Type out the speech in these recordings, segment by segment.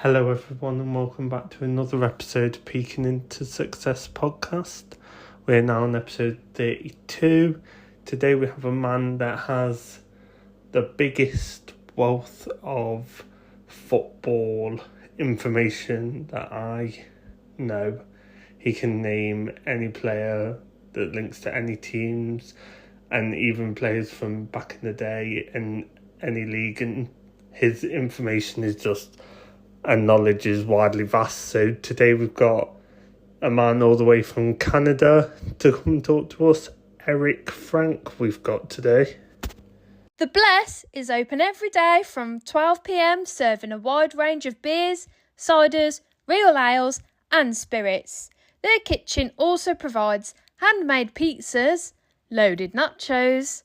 Hello everyone and welcome back to another episode of Peeking Into Success podcast. We're now on episode 32. Today we have a man that has the biggest wealth of football information that I know. He can name any player that links to any teams and even players from back in the day in any league, and his information is just... and knowledge is widely vast. So today we've got a man all the way from Canada to come and talk to us. Eric Frank we've got today. The Bless is open every day from 12 p.m, serving a wide range of beers, ciders, real ales and spirits. Their kitchen also provides handmade pizzas, loaded nachos,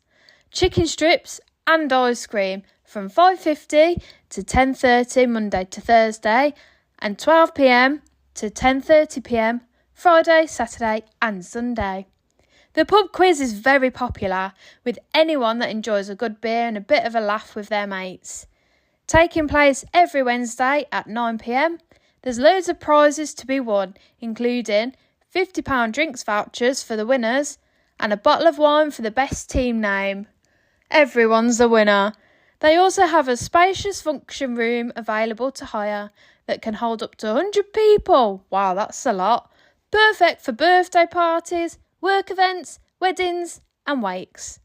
chicken strips and ice cream from 5:50 to 10:30 Monday to Thursday and 12 p.m. to 10:30 p.m. Friday, Saturday and Sunday. The pub quiz is very popular with anyone that enjoys a good beer and a bit of a laugh with their mates. Taking place every Wednesday at 9 p.m. There's loads of prizes to be won, including £50 drinks vouchers for the winners and a bottle of wine for the best team name. Everyone's a winner. They also have a spacious function room available to hire that can hold up to 100 people. Wow, that's a lot. Perfect for birthday parties, work events, weddings and wakes.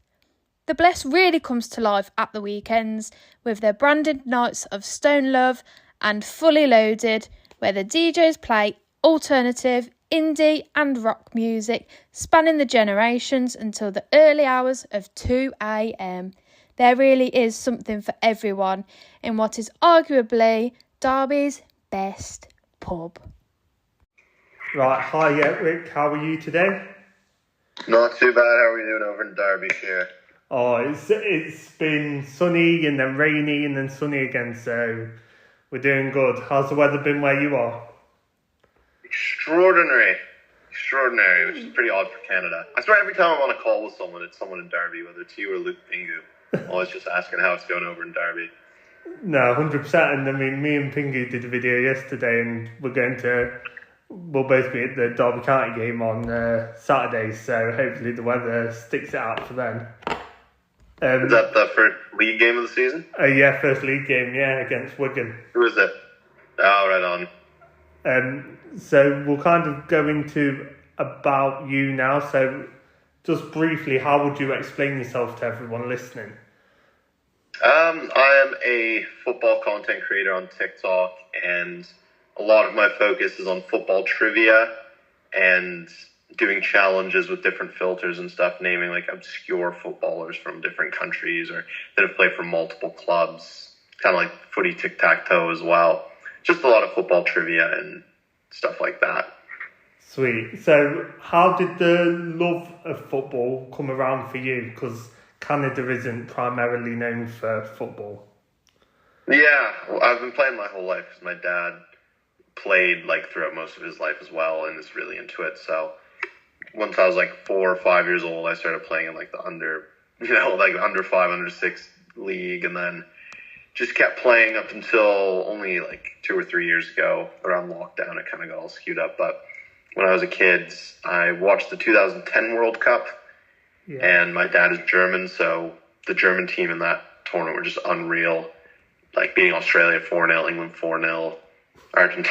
The Bless really comes to life at the weekends with their branded nights of Stone Love and Fully Loaded, where the DJs play alternative, indie and rock music spanning the generations until the early hours of 2 a.m. There really is something for everyone in what is arguably Derby's best pub. Right, hi Eric, how are you today? Not too bad. How are you doing over in Derbyshire? Oh, it's been sunny and then rainy and then sunny again, so we're doing good. How's the weather been where you are? Extraordinary, which is pretty odd for Canada. I swear every time I'm on a call with someone, it's someone in Derby, whether it's you or Luke Pingu. I'm always just asking how it's going over in Derby. No, 100%. And I mean, me and Pingu did a video yesterday and we'll both be at the Derby County game on Saturday, so hopefully the weather sticks it out for then. Is that the first league game of the season? Yeah, first league game, against Wigan. Who is it? Oh, right on. So we'll kind of go into about you now. So just briefly, how would you explain yourself to everyone listening? I am a football content creator on TikTok, and a lot of my focus is on football trivia and doing challenges with different filters and stuff, naming like obscure footballers from different countries or that have played for multiple clubs, kind of like footy tic-tac-toe as well. Just a lot of football trivia and stuff like that. Sweet. So how did the love of football come around for you? Because Canada isn't primarily known for football. Yeah, well, I've been playing my whole life because my dad played like throughout most of his life as well and is really into it. So once I was like 4 or 5 years old, I started playing in like the under 5, under 6 league, and then just kept playing up until only like 2 or 3 years ago. Around lockdown, it kind of got all skewed up. But when I was a kid, I watched the 2010 World Cup, and my dad is German, so the German team in that tournament were just unreal. Like beating Australia 4-0, England 4-0, England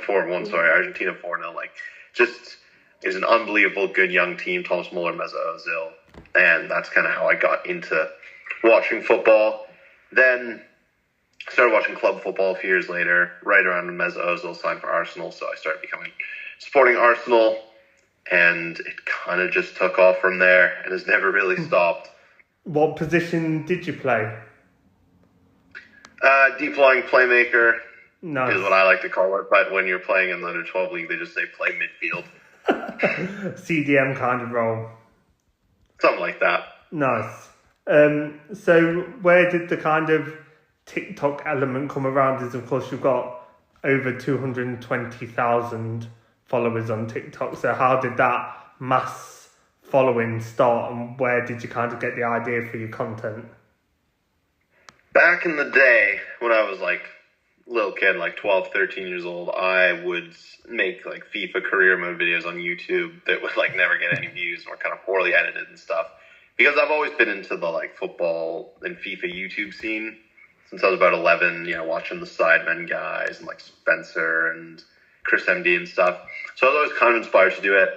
4-1, Argentina 4-0. Like, just is an unbelievable good young team, Thomas Muller, Mesut Ozil, and that's kind of how I got into watching football. Then started watching club football a few years later, right around when Mesut Ozil signed for Arsenal, so I started supporting Arsenal, and it kind of just took off from there and has never really stopped. What position did you play? Deep lying playmaker. Nice. Is what I like to call it, but when you're playing in the under 12 league, they just say play midfield. CDM kind of role. Something like that. Nice. So where did the kind of TikTok element come around? Is of course you've got over 220,000 followers on TikTok. So how did that mass following start, and where did you kind of get the idea for your content? Back in the day, when I was like little kid, like 12, 13 years old, I would make like FIFA career mode videos on YouTube that would like never get any views and were kind of poorly edited and stuff. Because I've always been into the like football and FIFA YouTube scene since I was about 11, you know, watching the Sidemen guys and like Spencer and Chris MD and stuff. So I was always kind of inspired to do it.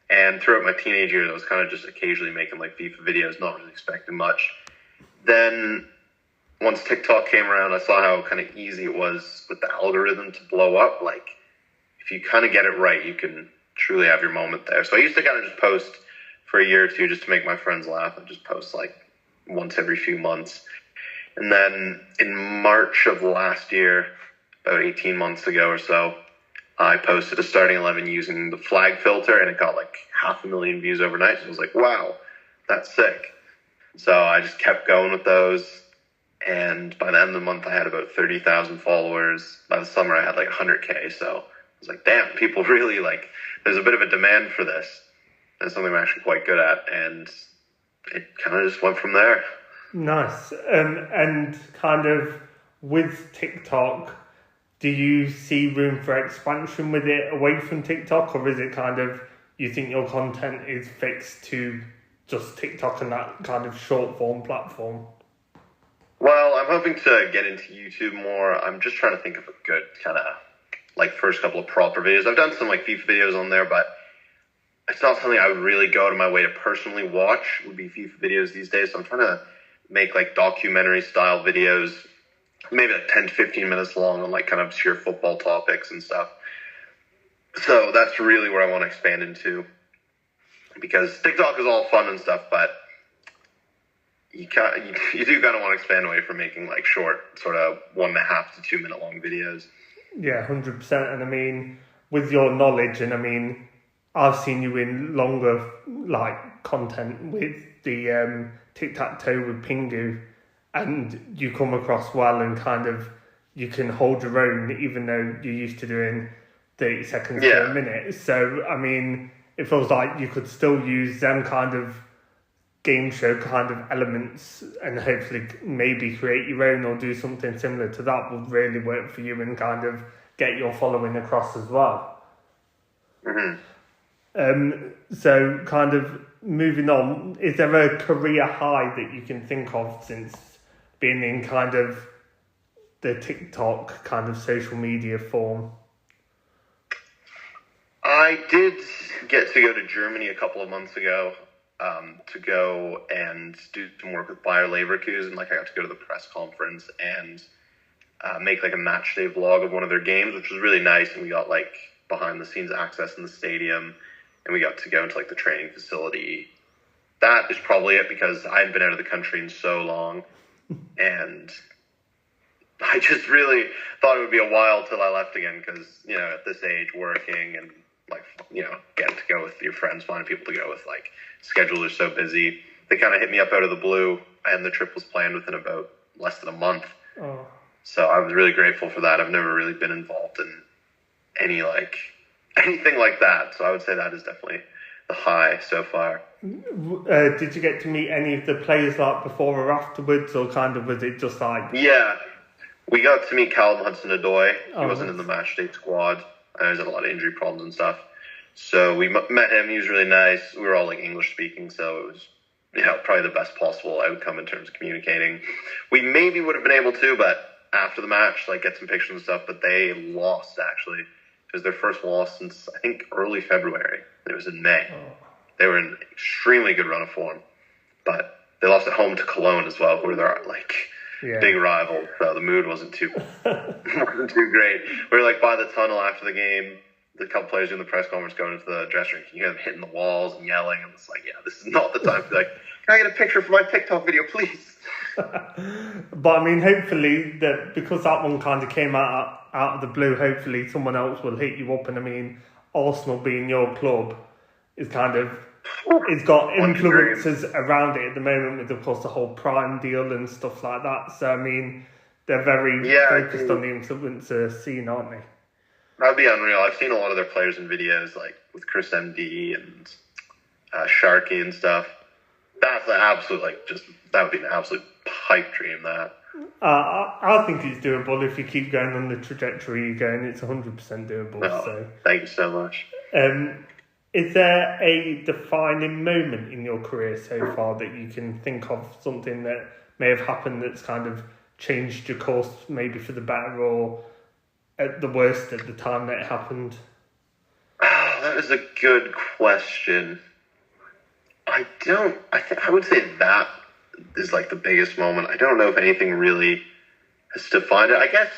And throughout my teenage years, I was kind of just occasionally making like FIFA videos, not really expecting much. Then once TikTok came around, I saw how kind of easy it was with the algorithm to blow up. Like, if you kind of get it right, you can truly have your moment there. So I used to kind of just post for a year or two just to make my friends laugh. I'd just post like once every few months. And then in March of last year, about 18 months ago or so, I posted a starting 11 using the flag filter, and it got like 500,000 views overnight. So I was like, wow, that's sick. So I just kept going with those. And by the end of the month, I had about 30,000 followers. By the summer, I had like 100K. So I was like, damn, people really like, there's a bit of a demand for this. It's something I'm actually quite good at. And it kind of just went from there. Nice. And kind of with TikTok, do you see room for expansion with it away from TikTok, or is it kind of, you think your content is fixed to just TikTok and that kind of short form platform? Well, I'm hoping to get into YouTube more. I'm just trying to think of a good kind of like first couple of proper videos. I've done some like FIFA videos on there, but it's not something I would really go to my way to personally watch, would be FIFA videos these days. So I'm trying to make like documentary style videos, maybe like 10 to 15 minutes long on like kind of obscure football topics and stuff. So that's really where I want to expand into, because TikTok is all fun and stuff, but you do kind of want to expand away from making like short, sort of 1.5 to 2 minute long videos. Yeah, 100%. And I mean, with your knowledge, and I mean, I've seen you in longer like content with the tic-tac-toe with Pingu, and you come across well, and kind of you can hold your own even though you're used to doing 30 seconds to a minute. So I mean, it feels like you could still use them kind of game show kind of elements and hopefully maybe create your own or do something similar to that would really work for you and kind of get your following across as well. Mm-hmm. So kind of moving on, is there a career high that you can think of since being in kind of the TikTok kind of social media form? I did get to go to Germany a couple of months ago to go and do some work with Bayer Leverkusen. Like, I got to go to the press conference and make like a match day vlog of one of their games, which was really nice. And we got like behind the scenes access in the stadium, and we got to go into like the training facility. That is probably it, because I hadn't been out of the country in so long, and I just really thought it would be a while till I left again, because, you know, at this age, working and like, you know, getting to go with your friends, finding people to go with, like, schedules are so busy. They kind of hit me up out of the blue, and the trip was planned within about less than a month. Oh. So I was really grateful for that. I've never really been involved in anything like that. So I would say that is definitely the high so far. Did you get to meet any of the players like before or afterwards, or kind of was it just like... Yeah, we got to meet Callum Hudson-Odoi. He wasn't in the match day squad. I know he's had a lot of injury problems and stuff. So we met him. He was really nice. We were all like English speaking, so it was, you know, probably the best possible outcome in terms of communicating. We maybe would have been able to, but after the match, like, get some pictures and stuff. But they lost, actually. It was their first loss since, I think, early February. It was in May. They were in an extremely good run of form, but they lost at home to Cologne as well, who were their like big rival. So the mood wasn't too great. We were like by the tunnel after the game. The couple players doing the press conference going into the dressing room. You hear them hitting the walls and yelling, and it's like, yeah, this is not the time to be like, can I get a picture for my TikTok video, please? But I mean, hopefully that, because that one kind of came out of the blue, hopefully someone else will hit you up. And I mean, Arsenal being your club is kind of, it's got influences around it at the moment with, of course, the whole Prime deal and stuff like that. So I mean, they're very focused on the influencer scene, aren't they? That'd be unreal. I've seen a lot of their players in videos, like with Chris MD and Sharky and stuff. That's an absolute, like, just, that would be an absolute pipe dream, that. I think it's doable if you keep going on the trajectory you're going. It's 100% doable. Oh, so, thank you so much. is there a defining moment in your career so far that you can think of, something that may have happened that's kind of changed your course, maybe for the better or at the worst at the time that it happened? Oh, that is a good question. I would say that is like the biggest moment. I don't know if anything really has defined it. I guess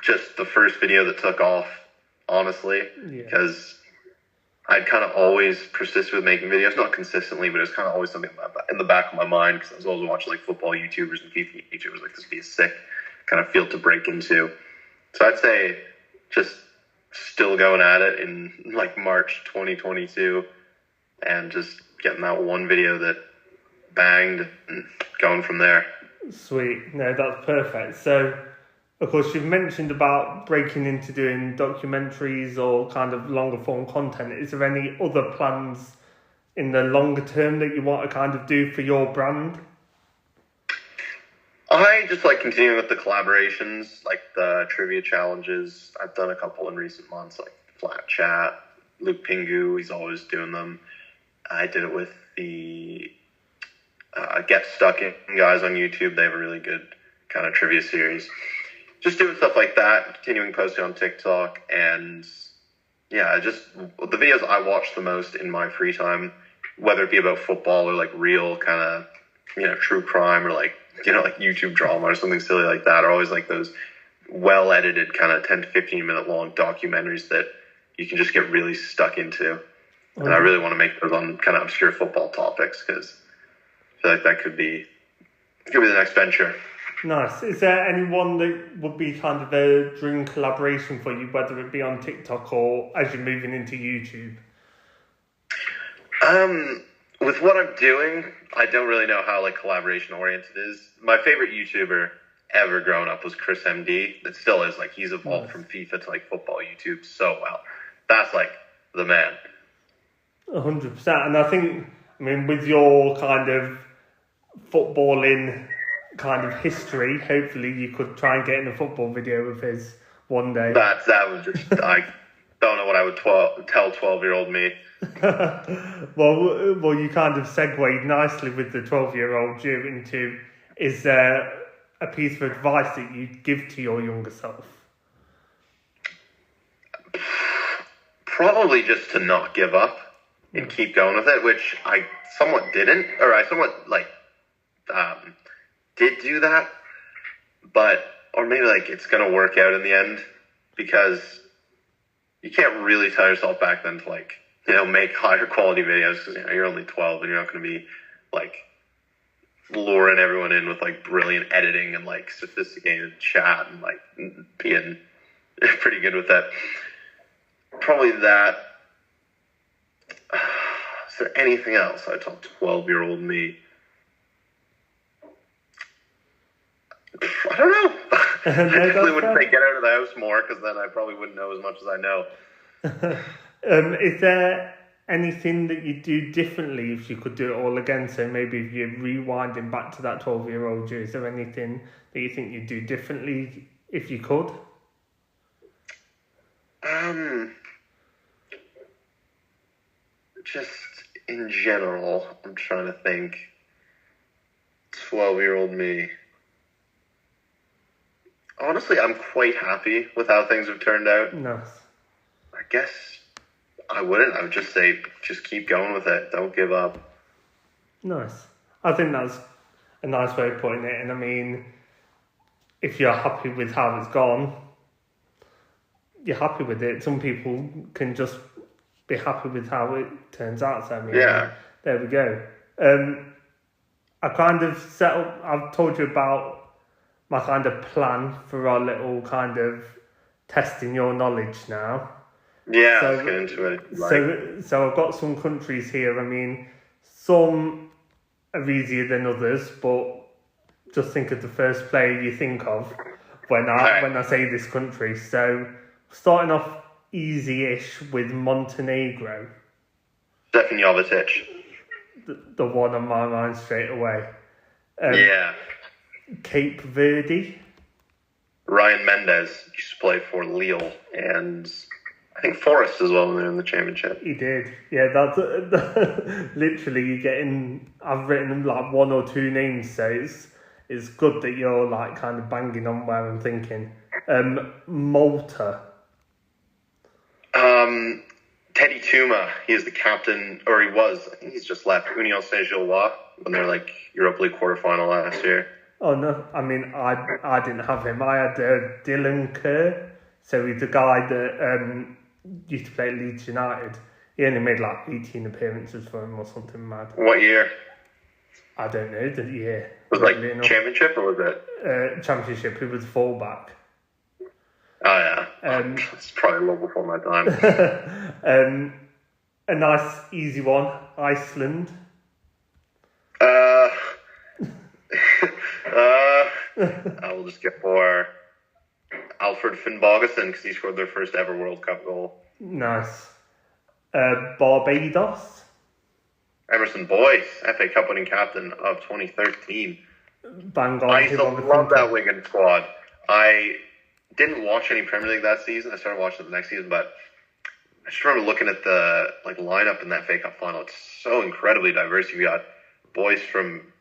just the first video that took off, honestly, because I'd kind of always persisted with making videos, not consistently, but it was kind of always something in the back of my mind, because I was always watching like football YouTubers and FIFA YouTubers. Like, this would be a sick kind of field to break into. So I'd say just still going at it in like March 2022 and just getting that one video that banged and going from there. Sweet. No, that's perfect. So, of course, you've mentioned about breaking into doing documentaries or kind of longer form content. Is there any other plans in the longer term that you want to kind of do for your brand? I just like continuing with the collaborations, like the trivia challenges. I've done a couple in recent months, like Flat Chat, Luke Pingu, he's always doing them. I did it with the Get Stuck In guys on YouTube. They have a really good kind of trivia series. Just doing stuff like that, continuing posting on TikTok, and yeah, just the videos I watch the most in my free time, whether it be about football or like real kind of, true crime or like, like YouTube drama or something silly like that, are always like those well-edited kind of 10 to 15 minute long documentaries that you can just get really stuck into. And I really want to make those on kind of obscure football topics, because I feel like that could be the next venture. Nice. Is there anyone that would be kind of a dream collaboration for you, whether it be on TikTok or as you're moving into YouTube? With what I'm doing, I don't really know how like collaboration oriented is. My favorite YouTuber ever growing up was Chris MD. It still is. Like, he's evolved from FIFA to like football YouTube so well. That's like the man. 100%. And I think, with your kind of footballing kind of history, hopefully you could try and get in a football video of his one day. That was just, I don't know what I would tell 12-year-old me. well, you kind of segued nicely with the 12-year-old you into, is there a piece of advice that you'd give to your younger self? Probably just to not give up and keep going with it, which I somewhat didn't, or I somewhat did do that, or maybe like it's going to work out in the end, because you can't really tell yourself back then to like, make higher quality videos, because you're only 12 and you're not going to be like luring everyone in with like brilliant editing and like sophisticated chat and like being pretty good with that. Probably that. Is there anything else I tell 12-year-old me? I don't know. I definitely wouldn't say get out of the house more, because then I probably wouldn't know as much as I know. Is there anything that you do differently if you could do it all again? So maybe if you're rewinding back to that 12-year-old you, is there anything that you think you'd do differently if you could? Just in general, I'm trying to think. 12-year-old me. Honestly, I'm quite happy with how things have turned out. Nice. I guess I wouldn't. I would just say, just keep going with it. Don't give up. Nice. I think that's a nice way of putting it. And if you're happy with how it's gone, you're happy with it. Some people can just be happy with how it turns out. So, there we go. I kind of set up, I've told you about my kind of plan for our little kind of testing your knowledge now. Yeah, let's get into it. So I've got some countries here. Some are easier than others, but just think of the first player you think of when I say this country. So starting off easy-ish with Montenegro. Stefan Jovetic. The one on my mind straight away. Cape Verde. Ryan Mendes used to play for Lille and I think Forest as well when they're in the championship. He did. Yeah, that's literally you getting. I've written like one or two names, so it's good that you're like kind of banging on where I'm thinking. Malta. Teddy Tuma, he is the captain, or he was. I think he's just left. Union Saint-Gilloise when they're like Europa League quarterfinal last year. Oh no! I mean, I didn't have him. I had Dylan Kerr. So he's the guy that used to play at Leeds United. He only made like 18 appearances for him or something mad. What year? I don't know the year. Was it like championship or was it? Championship. He was fullback. Oh yeah. It's probably a little before my time. A nice easy one. Iceland. I will just get for Alfred Finnbogason because he scored their first ever World Cup goal. Nice. Barbados. Emerson Boyce, FA Cup winning captain of 2013. Bang on. I used to love that Wigan squad. I didn't watch any Premier League that season. I started watching it the next season, but I just remember looking at the lineup in that FA Cup final. It's so incredibly diverse. You've got boys from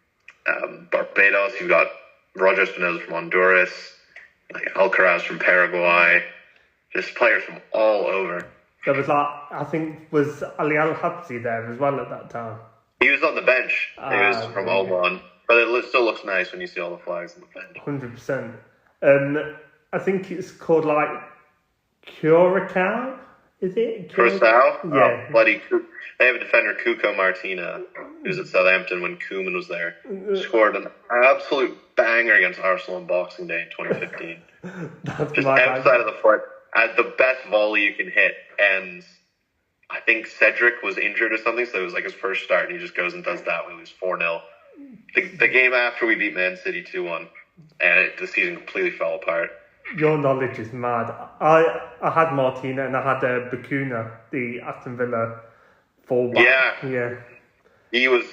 Barbados. You've got Roger Espinosa from Honduras. Like Alcaraz from Paraguay. Just players from all over. There was I think, was Ali Al-Habsi there as well at that time? He was on the bench. He was from Oman. But it still looks nice when you see all the flags on the bench. 100%. I think it's called like Curacao, is it? Curacao? Yeah. Oh, bloody they have a defender, Cuco Martina, who's at Southampton when Koeman was there. Scored an absolute banger against Arsenal on Boxing Day in 2015. That's just outside of the foot, at the best volley you can hit. And I think Cedric was injured or something, so it was like his first start, and he just goes and does that. We lose 4-0. The game after we beat Man City 2-1, and the season completely fell apart. Your knowledge is mad. I had Martina and I had Bakuna, the Aston Villa fullback. Yeah. He was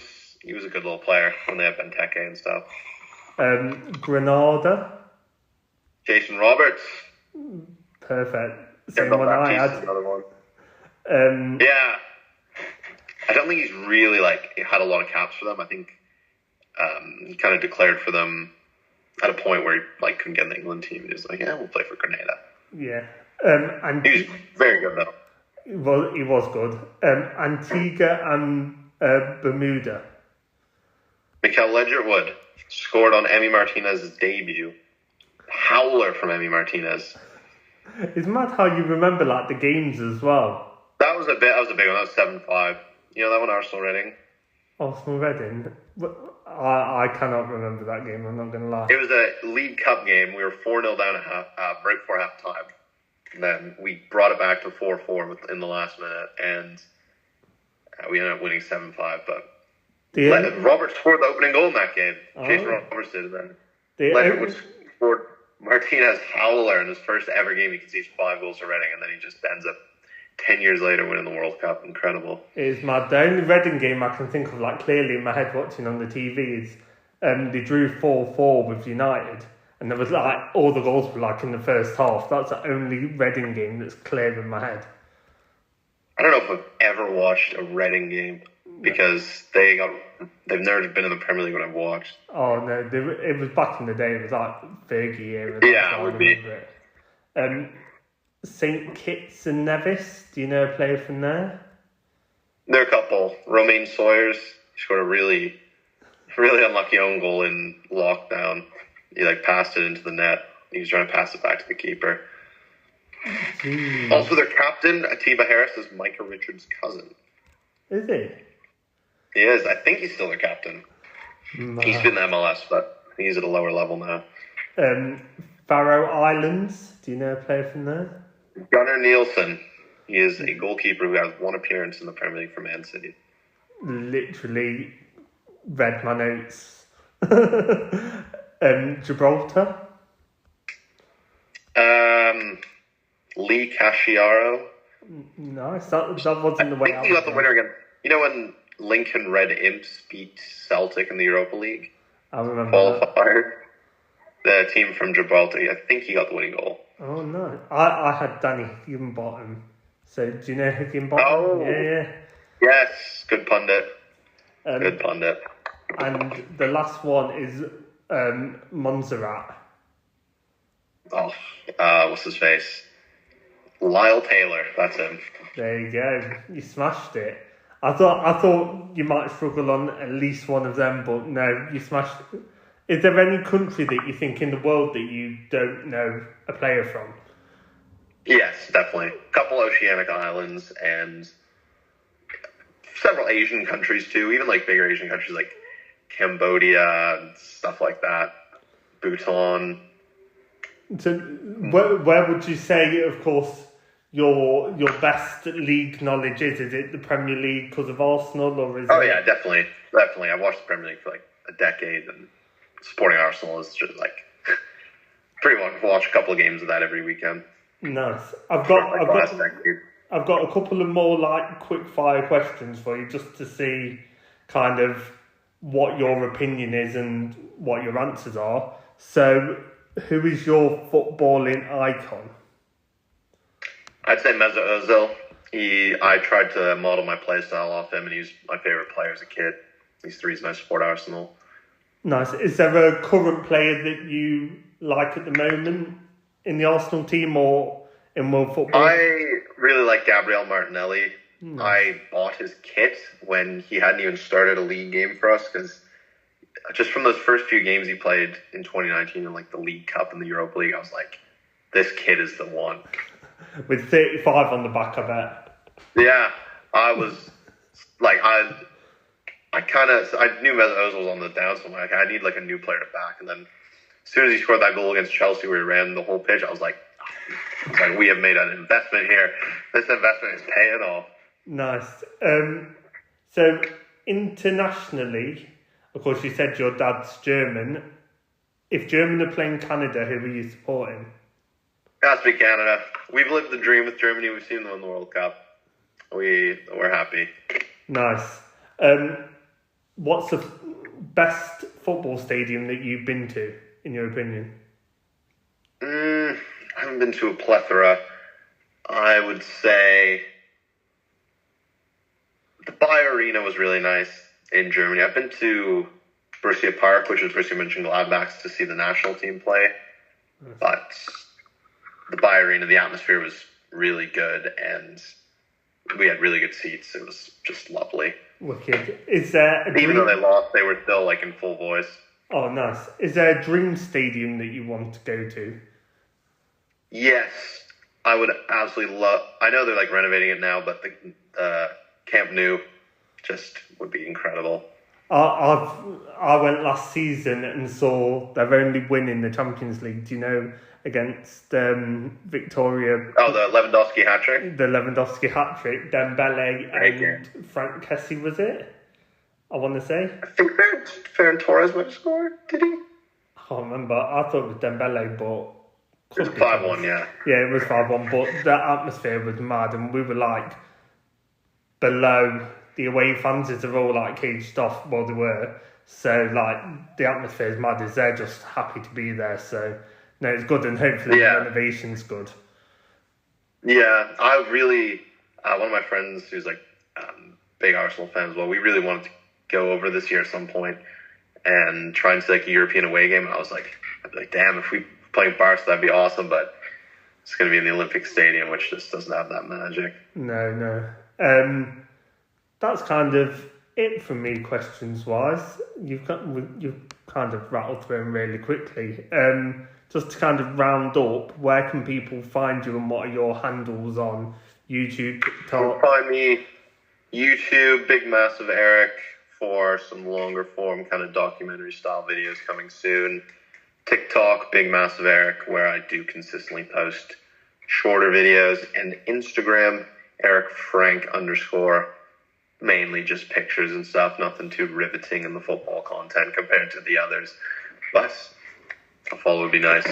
a good little player when they had Benteke and stuff. Granada. Jason Roberts. Perfect. Same one I had. Another one. Yeah. I don't think he's really had a lot of caps for them. I think he kind of declared for them at a point where he couldn't get in the England team. He was like, yeah, we'll play for Grenada. Yeah. And he was very good though. Well, he was good. Antigua and Bermuda. Mikel Ledgerwood scored on Emi Martinez's debut. Howler from Emi Martinez. It's mad how you remember the games as well. That was a big one. That was 7-5. You know that one, Arsenal Reading? Arsenal Reading? I cannot remember that game, I'm not going to lie. It was a League Cup game. We were 4-0 down right before half time. And then we brought it back to 4-4 in the last minute, and we ended up winning 7-5. But Roberts scored the opening goal in that game. Jason Roberts did, and then Ledgerwood scored Martinez Howler in his first ever game. He concedes 5 goals to Reading, and then he just ends up 10 years later winning the World Cup. Incredible. It is mad. The only Reading game I can think of clearly in my head watching on the TV is they drew 4-4 with United, and there was all the goals were in the first half. That's the only Reading game that's clear in my head. I don't know if I've ever watched a Reading game because they've never been in the Premier League when I've watched. Oh no, it was back in the day. It was Fergie era. Yeah, it would be. St. Kitts and Nevis. Do you know a player from there? There are a couple. Romain Sawyers scored a really, really unlucky own goal in lockdown. He passed it into the net. He was trying to pass it back to the keeper. Jeez. Also, their captain, Atiba Harris, is Micah Richards' cousin. Is he? He is. I think he's still their captain. Nah. He's been in the MLS, but he's at a lower level now. Faroe Islands. Do you know a player from there? Gunnar Nielsen. He is a goalkeeper who has one appearance in the Premier League for Man City. Literally read my notes. Gibraltar. Lee Casciaro. Nice. That wasn't the way I think he got the winner again. You know when Lincoln Red Imps beat Celtic in the Europa League? I remember qualifier. the team from Gibraltar. I think he got the winning goal. Oh, no. I had Danny Higginbottom. So, do you know Higginbottom? Oh. Yeah. Yes, good pundit. Good pundit. And the last one is Montserrat. Oh, what's his face? Lyle Taylor. That's him. There you go. You smashed it. I thought you might struggle on at least one of them, but no, you smashed it. Is there any country that you think in the world that you don't know a player from? Yes, definitely. A couple oceanic islands and several Asian countries too. Even like bigger Asian countries like Cambodia and stuff like that. Bhutan. So, where would you say, of course, your best league knowledge is? Is it the Premier League because of Arsenal, or is Oh it... yeah, definitely. I've watched the Premier League for like a decade, and supporting Arsenal is just like pretty much watch a couple of games of that every weekend. Nice. I've got a couple of more like quick fire questions for you, just to see kind of what your opinion is and what your answers are. So, who is your footballing icon? I'd say Mesut Ozil. I tried to model my play style off him, and he's my favorite player as a kid. He's the reason I support Arsenal. Nice. Is there a current player that you like at the moment in the Arsenal team or in world football? I really like Gabriel Martinelli. I bought his kit when he hadn't even started a league game for us, because just from those first few games he played in 2019 in like the League Cup and the Europa League, I was like, this kid is the one. With 35 on the back, I bet. Yeah, I was like, I knew Mesut Ozil was on the down, so I'm like, I need like a new player to back. And then as soon as he scored that goal against Chelsea where he ran the whole pitch, I was like, we have made an investment here. This investment is paying off. Nice. So internationally, of course, you said your dad's German. If Germany are playing Canada, who are you supporting? It has to be Canada. We've lived the dream with Germany. We've seen them in the World Cup. We're happy. Nice. What's the best football stadium that you've been to, in your opinion? I haven't been to a plethora. I would say the Bayer Arena was really nice in Germany. I've been to Borussia Park, which is Borussia Mönchengladbach, to see the national team play. But the Bayer Arena, the atmosphere was really good, and we had really good seats. It was just lovely. Wicked. Is there even though they lost, they were still like in full voice. Oh, nice. Is there a dream stadium that you want to go to? Yes, I would absolutely love. I know they're like renovating it now, but the Camp Nou just would be incredible. I went last season and saw they're only winning the Champions League. Do you know, against Victoria? Oh, the Lewandowski hat trick. The Lewandowski hat trick. Dembele and Frank Kessie, was it? I want to say. I think Ferran Torres might have scored. Did he? I can't remember. I thought it was Dembele, but. It was 5-1, yeah. Yeah, it was 5-1, but the atmosphere was mad, and we were like below the away fans, as they're all like caged off. Well, they were. So, like, the atmosphere is mad, as they're just happy to be there. So, no, it's good, and hopefully the renovation's good. Yeah, I really, one of my friends who's like big Arsenal fan as well, we really wanted to go over this year at some point and try and see like a European away game. And I was like, damn, if we playing Barca, that'd be awesome, but it's going to be in the Olympic Stadium, which just doesn't have that magic. No. That's kind of it for me, questions-wise. You've kind of rattled through them really quickly. Just to kind of round up, where can people find you and what are your handles on YouTube, TikTok? You can find me YouTube, Big Massive Eric, for some longer form kind of documentary style videos coming soon. TikTok, Big Massive Eric, where I do consistently post shorter videos, and Instagram, Eric Frank _ mainly just pictures and stuff, nothing too riveting in the football content compared to the others, but a follow would be nice.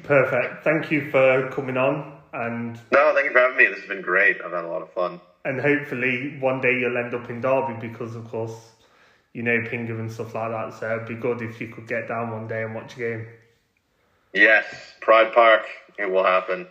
Perfect. Thank you for coming on. And no, thank you for having me. This has been great. I've had a lot of fun. And hopefully one day you'll end up in Derby, because of course you know Pinger and stuff like that, so it'd be good if you could get down one day and watch a game. Yes, Pride Park. It will happen.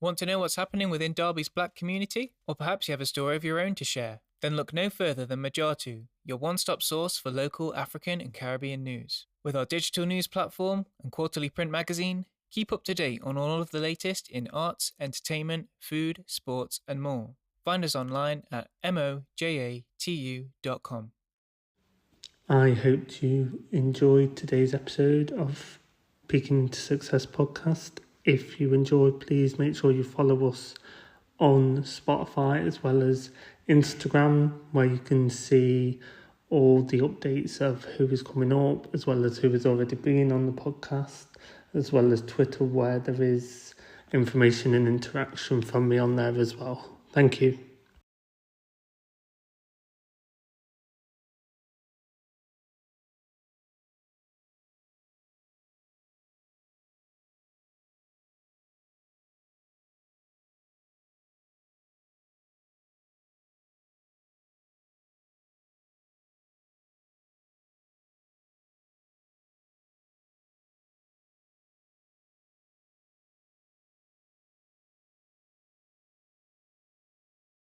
Want to know what's happening within Derby's black community? Or perhaps you have a story of your own to share? Then look no further than Majatu, your one-stop source for local African and Caribbean news. With our digital news platform and quarterly print magazine, keep up to date on all of the latest in arts, entertainment, food, sports, and more. Find us online at mojatu.com. I hope you enjoyed today's episode of Peaking into Success podcast. If you enjoyed, please make sure you follow us on Spotify as well as Instagram, where you can see all the updates of who is coming up, as well as who has already been on the podcast, as well as Twitter, where there is information and interaction from me on there as well. Thank you.